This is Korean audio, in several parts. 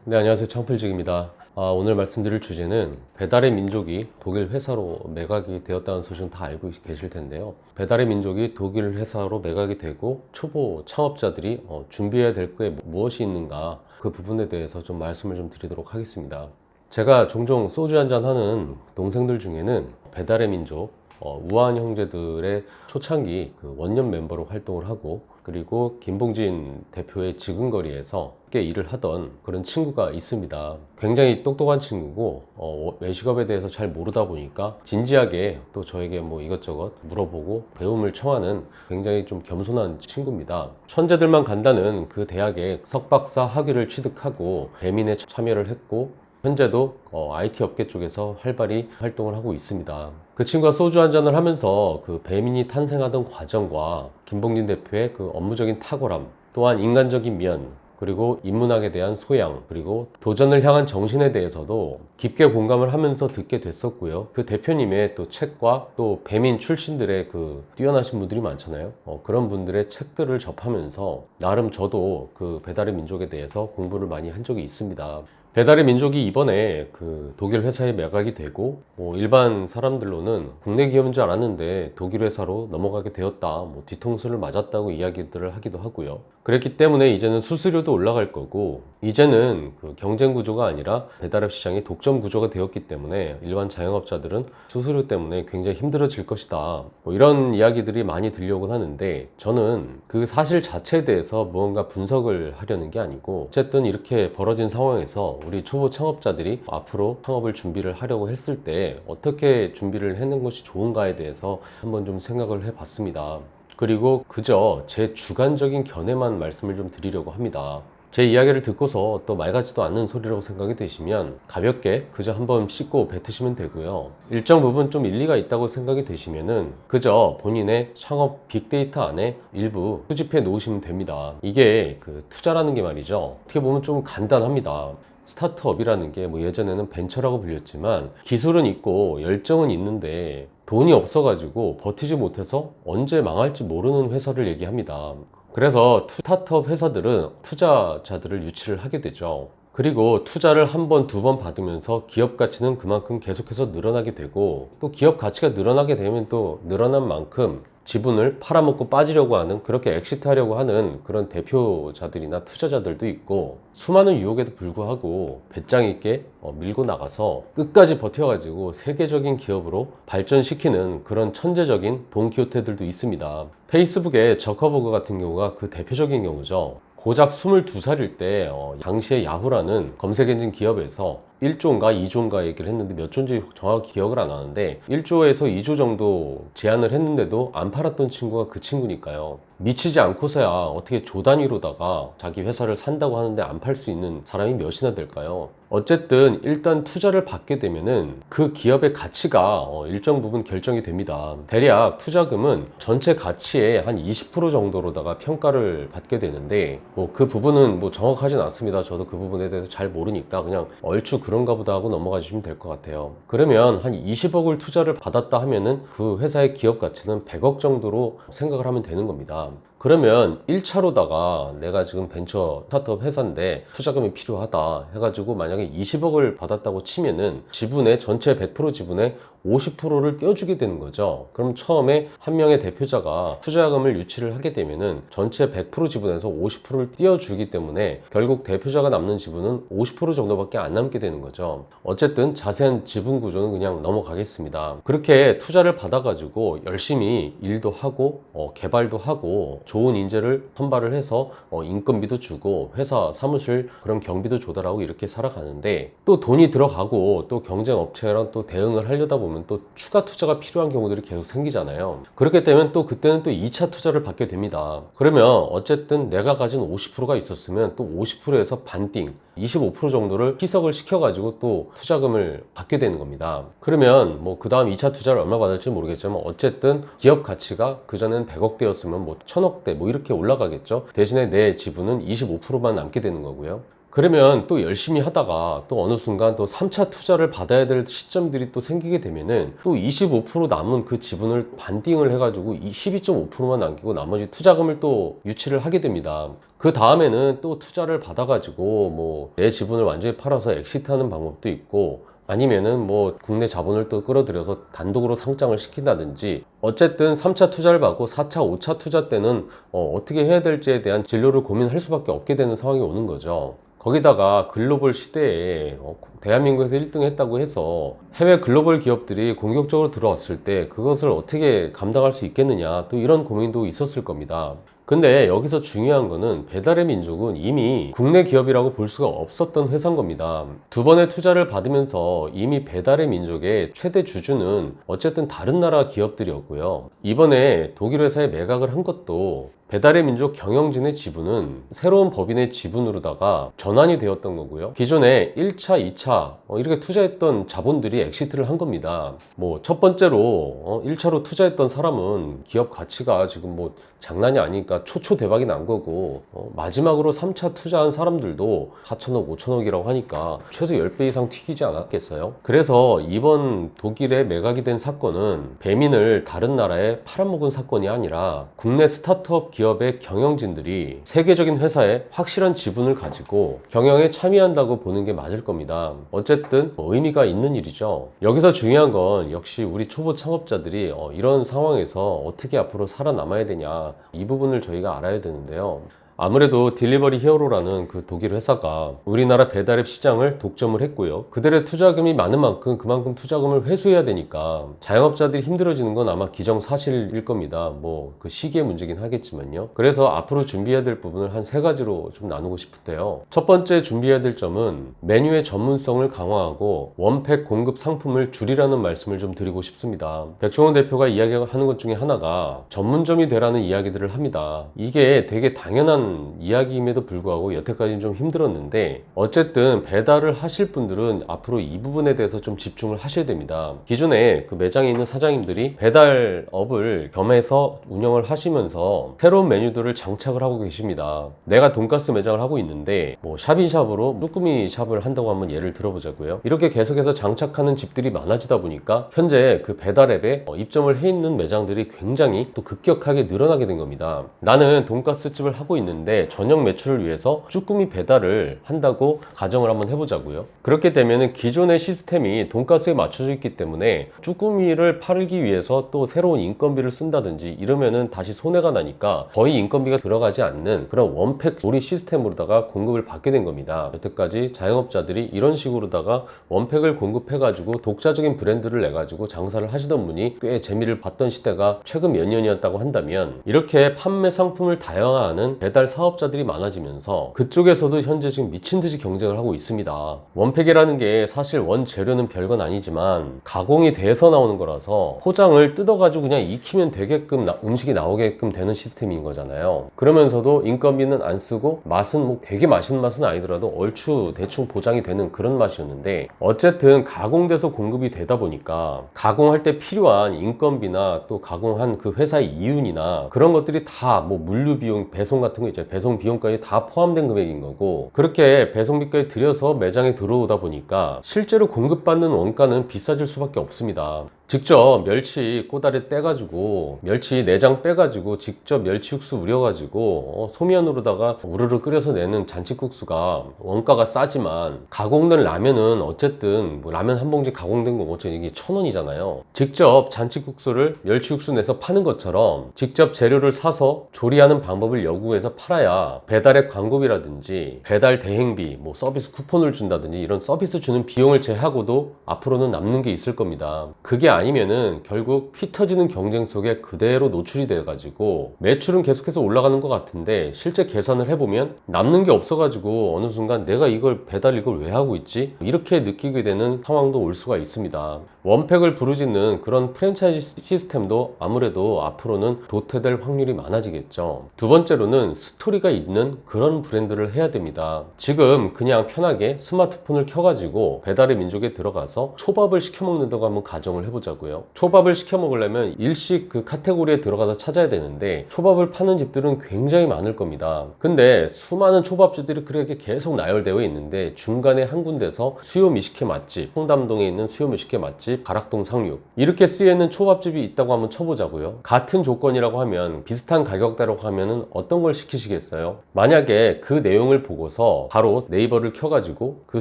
네, 안녕하세요. 창필직입니다. 오늘 말씀드릴 주제는 배달의 민족이 독일 회사로 매각이 되었다는 소식은 다 알고 계실 텐데요. 배달의 민족이 독일 회사로 매각이 되고 초보 창업자들이 준비해야 될 게 무엇이 있는가, 그 부분에 대해서 좀 말씀을 좀 드리도록 하겠습니다. 제가 종종 소주 한잔 하는 동생들 중에는 배달의 민족, 우아한 형제들의 초창기 그 원년 멤버로 활동을 하고, 그리고 김봉진 대표의 지근거리에서 꽤 일을 하던 그런 친구가 있습니다. 굉장히 똑똑한 친구고 외식업에 대해서 잘 모르다 보니까 진지하게 또 저에게 뭐 이것저것 물어보고 배움을 청하는 굉장히 좀 겸손한 친구입니다. 천재들만 간다는 그 대학에 석박사 학위를 취득하고 배민에 참여를 했고, 현재도 IT 업계 쪽에서 활발히 활동을 하고 있습니다. 그 친구가 소주 한잔을 하면서 그 배민이 탄생하던 과정과 김봉진 대표의 그 업무적인 탁월함, 또한 인간적인 면, 그리고 인문학에 대한 소양, 그리고 도전을 향한 정신에 대해서도 깊게 공감을 하면서 듣게 됐었고요. 그 대표님의 또 책과 또 배민 출신들의 그 뛰어나신 분들이 많잖아요. 그런 분들의 책들을 접하면서 나름 저도 그 배달의 민족에 대해서 공부를 많이 한 적이 있습니다. 배달의 민족이 이번에 그 독일 회사에 매각이 되고, 일반 사람들로는 국내 기업인 줄 알았는데 독일 회사로 넘어가게 되었다, 뒤통수를 맞았다고 이야기들을 하기도 하고요. 그랬기 때문에 이제는 수수료도 올라갈 거고, 이제는 그 경쟁 구조가 아니라 배달앱 시장이 독점 구조가 되었기 때문에 일반 자영업자들은 수수료 때문에 굉장히 힘들어질 것이다, 이런 이야기들이 많이 들려오곤 하는데, 저는 그 사실 자체에 대해서 무언가 분석을 하려는 게 아니고, 어쨌든 이렇게 벌어진 상황에서 우리 초보 창업자들이 앞으로 창업을 준비를 하려고 했을 때 어떻게 준비를 해놓은 것이 좋은가에 대해서 한번 좀 생각을 해봤습니다. 그리고 그저 제 주관적인 견해만 말씀을 좀 드리려고 합니다. 제 이야기를 듣고서 또 말 같지도 않는 소리라고 생각이 되시면 가볍게 그저 한번 씻고 뱉으시면 되고요. 일정 부분 좀 일리가 있다고 생각이 되시면은 그저 본인의 창업 빅데이터 안에 일부 수집해 놓으시면 됩니다. 이게 그 투자라는 게 말이죠, 어떻게 보면 좀 간단합니다. 스타트업이라는 게 예전에는 벤처라고 불렸지만 기술은 있고 열정은 있는데 돈이 없어가지고 버티지 못해서 언제 망할지 모르는 회사를 얘기합니다. 그래서 스타트업 회사들은 투자자들을 유치를 하게 되죠. 그리고 투자를 한 번, 두 번 받으면서 기업 가치는 그만큼 계속해서 늘어나게 되고, 또 기업 가치가 늘어나게 되면 또 늘어난 만큼 지분을 팔아먹고 빠지려고 하는, 그렇게 엑시트 하려고 하는 그런 대표자들이나 투자자들도 있고, 수많은 유혹에도 불구하고 배짱 있게 밀고 나가서 끝까지 버텨가지고 세계적인 기업으로 발전시키는 그런 천재적인 돈키호테들도 있습니다. 페이스북의 저커버그 같은 경우가 그 대표적인 경우죠. 고작 22살일 때 당시에 야후라는 검색 엔진 기업에서 1조인가 2조인가 얘기를 했는데, 몇 조인지 정확히 기억을 안 하는데 1조에서 2조 정도 제안을 했는데도 안 팔았던 친구가 그 친구니까요. 미치지 않고서야 어떻게 조 단위로다가 자기 회사를 산다고 하는데 안 팔 수 있는 사람이 몇이나 될까요? 어쨌든 일단 투자를 받게 되면은 그 기업의 가치가 일정 부분 결정이 됩니다. 대략 투자금은 전체 가치의 한 20% 정도로다가 평가를 받게 되는데, 그 부분은 정확하진 않습니다. 저도 그 부분에 대해서 잘 모르니까 그냥 얼추 그런가 보다 하고 넘어가 주시면 될 것 같아요. 그러면 한 20억을 투자를 받았다 하면은 그 회사의 기업 가치는 100억 정도로 생각을 하면 되는 겁니다. 그러면 1차로다가 내가 지금 벤처 스타트업 회사인데 투자금이 필요하다 해가지고 만약에 20억을 받았다고 치면은 지분의 전체 100% 지분의 50%를 떼어주게 되는 거죠. 그럼 처음에 한 명의 대표자가 투자금을 유치를 하게 되면은 전체 100% 지분에서 50%를 떼어주기 때문에 결국 대표자가 남는 지분은 50% 정도밖에 안 남게 되는 거죠. 어쨌든 자세한 지분 구조는 그냥 넘어가겠습니다. 그렇게 투자를 받아가지고 열심히 일도 하고 개발도 하고 좋은 인재를 선발을 해서 인건비도 주고 회사 사무실 그런 경비도 조달하고 이렇게 살아가는데, 또 돈이 들어가고 또 경쟁 업체랑 또 대응을 하려다 보면 또 추가 투자가 필요한 경우들이 계속 생기잖아요. 그렇게 되면 또 그때는 또 2차 투자를 받게 됩니다. 그러면 어쨌든 내가 가진 50%가 있었으면 또 50%에서 반띵 25% 정도를 희석을 시켜가지고 또 투자금을 받게 되는 겁니다. 그러면 그 다음 2차 투자를 얼마 받을지 모르겠지만 어쨌든 기업 가치가 그전엔 100억대였으면 1000억대 이렇게 올라가겠죠. 대신에 내 지분은 25%만 남게 되는 거고요. 그러면 또 열심히 하다가 또 어느 순간 또 3차 투자를 받아야 될 시점들이 또 생기게 되면은 또 25% 남은 그 지분을 반띵을 해가지고 12.5%만 남기고 나머지 투자금을 또 유치를 하게 됩니다. 그 다음에는 또 투자를 받아가지고 뭐 내 지분을 완전히 팔아서 엑시트하는 방법도 있고, 아니면은 뭐 국내 자본을 또 끌어들여서 단독으로 상장을 시킨다든지, 어쨌든 3차 투자를 받고 4차, 5차 투자 때는 어떻게 해야 될지에 대한 진로를 고민할 수밖에 없게 되는 상황이 오는 거죠. 거기다가 글로벌 시대에 대한민국에서 1등 했다고 해서 해외 글로벌 기업들이 공격적으로 들어왔을 때 그것을 어떻게 감당할 수 있겠느냐, 또 이런 고민도 있었을 겁니다. 근데 여기서 중요한 거는 배달의 민족은 이미 국내 기업이라고 볼 수가 없었던 회사인 겁니다. 두 번의 투자를 받으면서 이미 배달의 민족의 최대 주주는 어쨌든 다른 나라 기업들이었고요. 이번에 독일 회사에 매각을 한 것도 배달의 민족 경영진의 지분은 새로운 법인의 지분으로다가 전환이 되었던 거고요. 기존에 1차, 2차 이렇게 투자했던 자본들이 엑시트를 한 겁니다. 뭐 첫 번째로 1차로 투자했던 사람은 기업 가치가 지금 뭐 장난이 아니니까 초초 대박이 난 거고, 마지막으로 3차 투자한 사람들도 4천억, 5천억이라고 하니까 최소 10배 이상 튀기지 않았겠어요? 그래서 이번 독일에 매각이 된 사건은 배민을 다른 나라에 팔아먹은 사건이 아니라 국내 스타트업 기업의 경영진들이 세계적인 회사에 확실한 지분을 가지고 경영에 참여한다고 보는 게 맞을 겁니다. 어쨌든 의미가 있는 일이죠. 여기서 중요한 건 역시 우리 초보 창업자들이 이런 상황에서 어떻게 앞으로 살아남아야 되냐, 이 부분을 저희가 알아야 되는데요. 아무래도 딜리버리 히어로라는 그 독일 회사가 우리나라 배달앱 시장을 독점을 했고요. 그들의 투자금이 많은 만큼 그만큼 투자금을 회수해야 되니까 자영업자들이 힘들어지는 건 아마 기정사실일 겁니다. 뭐 그 시기의 문제긴 하겠지만요. 그래서 앞으로 준비해야 될 부분을 한 3가지로 좀 나누고 싶은데요. 첫 번째 준비해야 될 점은 메뉴의 전문성을 강화하고 원팩 공급 상품을 줄이라는 말씀을 좀 드리고 싶습니다. 백종원 대표가 이야기하는 것 중에 하나가 전문점이 되라는 이야기들을 합니다. 이게 되게 당연한 이야기임에도 불구하고 여태까지는 좀 힘들었는데, 어쨌든 배달을 하실 분들은 앞으로 이 부분에 대해서 좀 집중을 하셔야 됩니다. 기존에 그 매장에 있는 사장님들이 배달업을 겸해서 운영을 하시면서 새로운 메뉴들을 장착을 하고 계십니다. 내가 돈가스 매장을 하고 있는데 뭐 샵인샵으로 쭈꾸미 샵을 한다고 한번 예를 들어보자고요. 이렇게 계속해서 장착하는 집들이 많아지다 보니까 현재 그 배달앱에 입점을 해 있는 매장들이 굉장히 또 급격하게 늘어나게 된 겁니다. 나는 돈가스 집을 하고 있는데 저녁 매출을 위해서 쭈꾸미 배달을 한다고 가정을 한번 해보자고요. 그렇게 되면 기존의 시스템이 돈가스에 맞춰져 있기 때문에 쭈꾸미를 팔기 위해서 또 새로운 인건비를 쓴다든지 이러면은 다시 손해가 나니까 거의 인건비가 들어가지 않는 그런 원팩 조리 시스템으로다가 공급을 받게 된 겁니다. 여태까지 자영업자들이 이런 식으로다가 원팩을 공급해 가지고 독자적인 브랜드를 내 가지고 장사를 하시던 분이 꽤 재미를 봤던 시대가 최근 몇 년이었다고 한다면, 이렇게 판매 상품을 다양화하는 배달 사업자들이 많아지면서 그쪽에서도 현재 지금 미친듯이 경쟁을 하고 있습니다. 원팩이라는 게 사실 원재료는 별건 아니지만 가공이 돼서 나오는 거라서 포장을 뜯어가지고 그냥 익히면 되게끔 음식이 나오게끔 되는 시스템인 거잖아요. 그러면서도 인건비는 안 쓰고 맛은 뭐 되게 맛있는 맛은 아니더라도 얼추 대충 보장이 되는 그런 맛이었는데, 어쨌든 가공돼서 공급이 되다 보니까 가공할 때 필요한 인건비나 또 가공한 그 회사의 이윤이나 그런 것들이 다 뭐 물류 비용, 배송 같은 거 있잖아요. 배송 비용까지 다 포함된 금액인 거고, 그렇게 배송비까지 들여서 매장에 들어오다 보니까 실제로 공급받는 원가는 비싸질 수밖에 없습니다. 직접 멸치 꼬다리 떼가지고 멸치 내장 빼가지고 직접 멸치 육수 우려가지고 소면으로다가 우르르 끓여서 내는 잔치국수가 원가가 싸지만, 가공된 라면은 어쨌든 뭐 라면 한 봉지 가공된 거 어쩌면 이게 1,000원이잖아요. 직접 잔치국수를 멸치 육수 내서 파는 것처럼 직접 재료를 사서 조리하는 방법을 연구해서 팔아야 배달의 광고비라든지 배달 대행비, 뭐 서비스 쿠폰을 준다든지 이런 서비스 주는 비용을 제하고도 앞으로는 남는 게 있을 겁니다. 그게 아니면은 결국 피 터지는 경쟁 속에 그대로 노출이 돼 가지고 매출은 계속해서 올라가는 것 같은데 실제 계산을 해보면 남는 게 없어 가지고 어느 순간 내가 이걸 배달 이걸 왜 하고 있지? 이렇게 느끼게 되는 상황도 올 수가 있습니다. 원팩을 부르짖는 그런 프랜차이즈 시스템도 아무래도 앞으로는 도태될 확률이 많아지겠죠. 두 번째로는 스토리가 있는 그런 브랜드를 해야 됩니다. 지금 그냥 편하게 스마트폰을 켜가지고 배달의 민족에 들어가서 초밥을 시켜 먹는다고 한번 가정을 해보자고요. 초밥을 시켜 먹으려면 일식 그 카테고리에 들어가서 찾아야 되는데 초밥을 파는 집들은 굉장히 많을 겁니다. 근데 수많은 초밥집들이 그렇게 계속 나열되어 있는데 중간에 한 군데서 수요 미식회 맛집, 홍담동에 있는 수요 미식회 맛집, 가락동 상륙 이렇게 쓰여있는 초밥집이 있다고 한번 쳐보자고요. 같은 조건이라고 하면 비슷한 가격대라고 하면은 어떤 걸 시키실 있으시겠어요? 만약에 그 내용을 보고서 바로 네이버를 켜가지고 그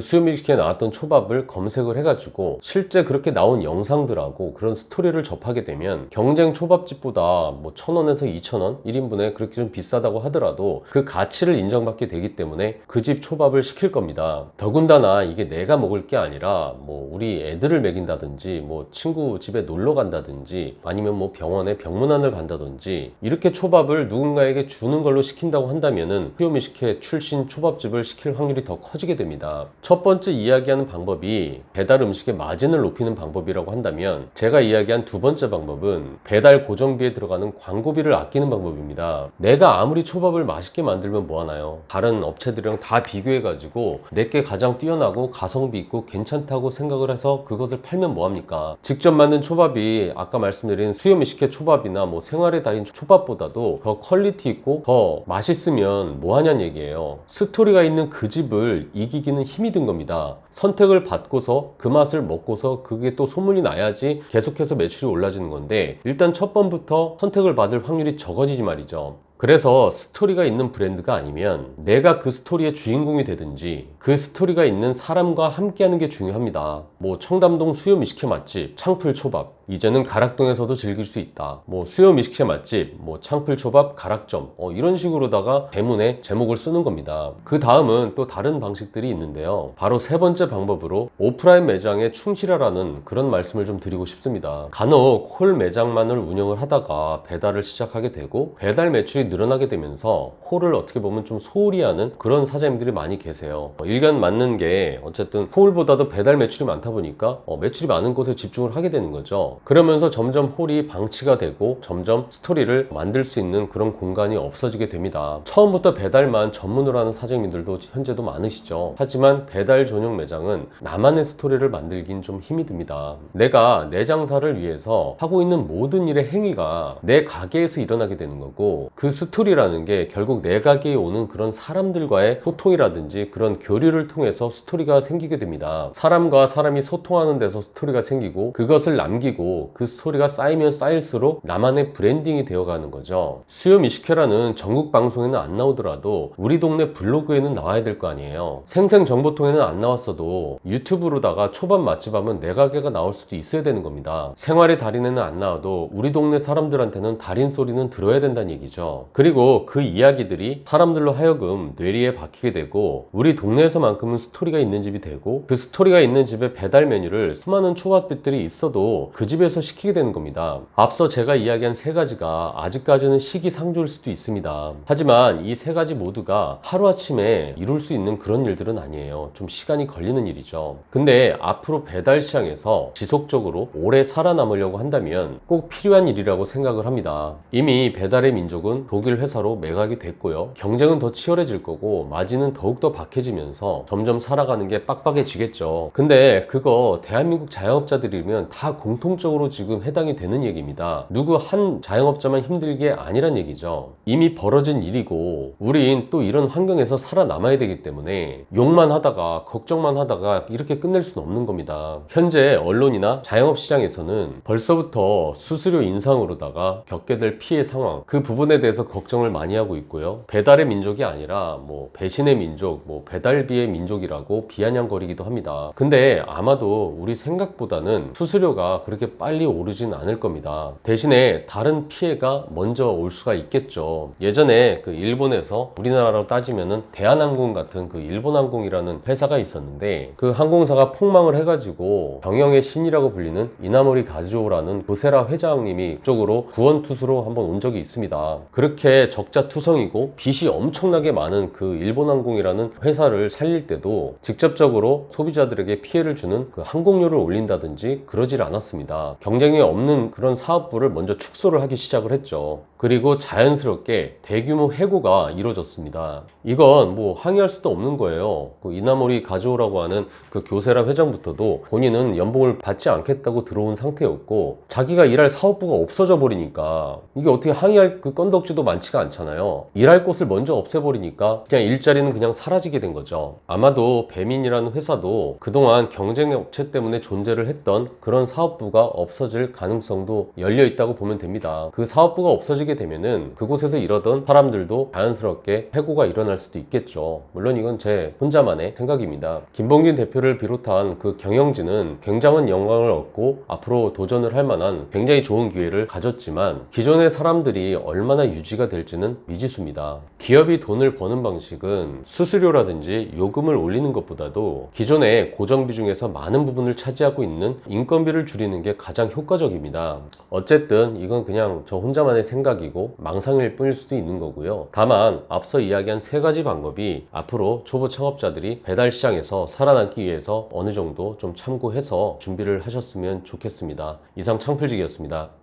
수요미식회에 나왔던 초밥을 검색을 해가지고 실제 그렇게 나온 영상들하고 그런 스토리를 접하게 되면 경쟁 초밥집보다 뭐 1,000원에서 2,000원 1인분에 그렇게 좀 비싸다고 하더라도 그 가치를 인정받게 되기 때문에 그 집 초밥을 시킬 겁니다. 더군다나 이게 내가 먹을 게 아니라 뭐 우리 애들을 먹인다든지 뭐 친구 집에 놀러 간다든지 아니면 뭐 병원에 병문안을 간다든지 이렇게 초밥을 누군가에게 주는 걸로 시킨다고 한다면은 수요미식회 출신 초밥집을 시킬 확률이 더 커지게 됩니다. 첫 번째 이야기하는 방법이 배달 음식의 마진을 높이는 방법이라고 한다면 제가 이야기한 두 번째 방법은 배달 고정비에 들어가는 광고비를 아끼는 방법입니다. 내가 아무리 초밥을 맛있게 만들면 뭐하나요? 다른 업체들이랑 다 비교해가지고 내게 가장 뛰어나고 가성비 있고 괜찮다고 생각을 해서 그것을 팔면 뭐합니까? 직접 만든 초밥이 아까 말씀드린 수요미식회 초밥이나 뭐 생활의 달인 초밥보다도 더 퀄리티 있고 더 맛있으면 뭐하냐는 얘기예요. 스토리가 있는 그 집을 이기기는 힘이 든 겁니다. 선택을 받고서 그 맛을 먹고서 그게 또 소문이 나야지 계속해서 매출이 올라지는 건데 일단 첫 번부터 선택을 받을 확률이 적어지지 말이죠. 그래서 스토리가 있는 브랜드가 아니면 내가 그 스토리의 주인공이 되든지 그 스토리가 있는 사람과 함께하는 게 중요합니다. 뭐 청담동 수요 미식회 맛집 창풀초밥 이제는 가락동에서도 즐길 수 있다. 뭐 수요 미식회 맛집 뭐 창풀초밥 가락점 이런 식으로다가 대문에 제목을 쓰는 겁니다. 그 다음은 또 다른 방식들이 있는데요. 바로 세 번째 방법으로 오프라인 매장에 충실하라는 그런 말씀을 좀 드리고 싶습니다. 간혹 홀 매장만을 운영을 하다가 배달을 시작하게 되고 배달 매출이 늘어나게 되면서 홀을 어떻게 보면 좀 소홀히 하는 그런 사장님들이 많이 계세요. 일견 맞는 게 어쨌든 홀보다도 배달 매출이 많다 보니까 매출이 많은 곳에 집중을 하게 되는 거죠. 그러면서 점점 홀이 방치가 되고 점점 스토리를 만들 수 있는 그런 공간이 없어지게 됩니다. 처음부터 배달만 전문으로 하는 사장님들도 현재도 많으시죠. 하지만 배달 전용 매장은 나만의 스토리를 만들긴 좀 힘이 듭니다. 내가 내 장사를 위해서 하고 있는 모든 일의 행위가 내 가게에서 일어나게 되는 거고 그 스토리라는 게 결국 내 가게에 오는 그런 사람들과의 소통이라든지 그런 교류를 통해서 스토리가 생기게 됩니다. 사람과 사람이 소통하는 데서 스토리가 생기고 그것을 남기고 그 스토리가 쌓이면 쌓일수록 나만의 브랜딩이 되어가는 거죠. 수요 미식회라는 전국 방송에는 안 나오더라도 우리 동네 블로그에는 나와야 될 거 아니에요. 생생정보통에는 안 나왔어도 유튜브로다가 초밥 맛집 하면 내 가게가 나올 수도 있어야 되는 겁니다. 생활의 달인에는 안 나와도 우리 동네 사람들한테는 달인 소리는 들어야 된다는 얘기죠. 그리고 그 이야기들이 사람들로 하여금 뇌리에 박히게 되고 우리 동네에서만큼은 스토리가 있는 집이 되고 그 스토리가 있는 집에 배달 메뉴를 수많은 초밥집들이 있어도 그 집에서 시키게 되는 겁니다. 앞서 제가 이야기한 세 가지가 아직까지는 시기상조일 수도 있습니다. 하지만 이 세 가지 모두가 하루아침에 이룰 수 있는 그런 일들은 아니에요. 좀 시간이 걸리는 일이죠. 근데 앞으로 배달 시장에서 지속적으로 오래 살아남으려고 한다면 꼭 필요한 일이라고 생각을 합니다. 이미 배달의 민족은 독일 회사로 매각이 됐고요. 경쟁은 더 치열해질 거고 마진은 더욱더 박해지면서 점점 살아가는 게 빡빡해지겠죠. 근데 그거 대한민국 자영업자들이면 다 공통적으로 지금 해당이 되는 얘기입니다. 누구 한 자영업자만 힘들게 아니란 얘기죠. 이미 벌어진 일이고 우린 또 이런 환경에서 살아남아야 되기 때문에 욕만 하다가 걱정만 하다가 이렇게 끝낼 수는 없는 겁니다. 현재 언론이나 자영업 시장에서는 벌써부터 수수료 인상으로다가 겪게 될 피해 상황 그 부분에 대해서 걱정을 많이 하고 있고요. 배달의 민족이 아니라 뭐 배신의 민족, 뭐 배달비의 민족이라고 비아냥거리기도 합니다. 근데 아마도 우리 생각보다는 수수료가 그렇게 빨리 오르진 않을 겁니다. 대신에 다른 피해가 먼저 올 수가 있겠죠. 예전에 그 일본에서 우리나라로 따지면은 대한항공 같은 그 일본항공이라는 회사가 있었는데 그 항공사가 폭망을 해가지고 경영의 신이라고 불리는 이나모리 가즈오라는 고세라 회장님이 이쪽으로 구원투수로 한번 온 적이 있습니다. 그렇게 적자투성이고 빚이 엄청나게 많은 그 일본항공이라는 회사를 살릴 때도 직접적으로 소비자들에게 피해를 주는 그 항공료를 올린다든지 그러질 않았습니다. 경쟁이 없는 그런 사업부를 먼저 축소를 하기 시작을 했죠. 그리고 자연스럽게 대규모 해고가 이루어졌습니다. 이건 뭐 항의할 수도 없는 거예요. 그 이나모리 가즈오라고 하는 그 교세라 회장부터도 본인은 연봉을 받지 않겠다고 들어온 상태였고 자기가 일할 사업부가 없어져 버리니까 이게 어떻게 항의할 그 건덕지도 많지가 않잖아요. 일할 곳을 먼저 없애버리니까 그냥 일자리는 그냥 사라지게 된 거죠. 아마도 배민이라는 회사도 그동안 경쟁 업체 때문에 존재를 했던 그런 사업부가 없어질 가능성도 열려 있다고 보면 됩니다. 그 사업부가 없어지게 생기게 되면은 그곳에서 일하던 사람들도 자연스럽게 해고가 일어날 수도 있겠죠. 물론 이건 제 혼자만의 생각입니다. 김봉진 대표를 비롯한 그 경영진은 굉장한 영광을 얻고 앞으로 도전을 할 만한 굉장히 좋은 기회를 가졌지만 기존의 사람들이 얼마나 유지가 될지는 미지수입니다. 기업이 돈을 버는 방식은 수수료라든지 요금을 올리는 것보다도 기존의 고정비 중에서 많은 부분을 차지하고 있는 인건비를 줄이는 게 가장 효과적입니다. 어쨌든 이건 그냥 저 혼자만의 생각이고 망상일 뿐일 수도 있는 거고요. 다만 앞서 이야기한 세 가지 방법이 앞으로 초보 창업자들이 배달 시장에서 살아남기 위해서 어느 정도 좀 참고해서 준비를 하셨으면 좋겠습니다. 이상 창풀직이었습니다.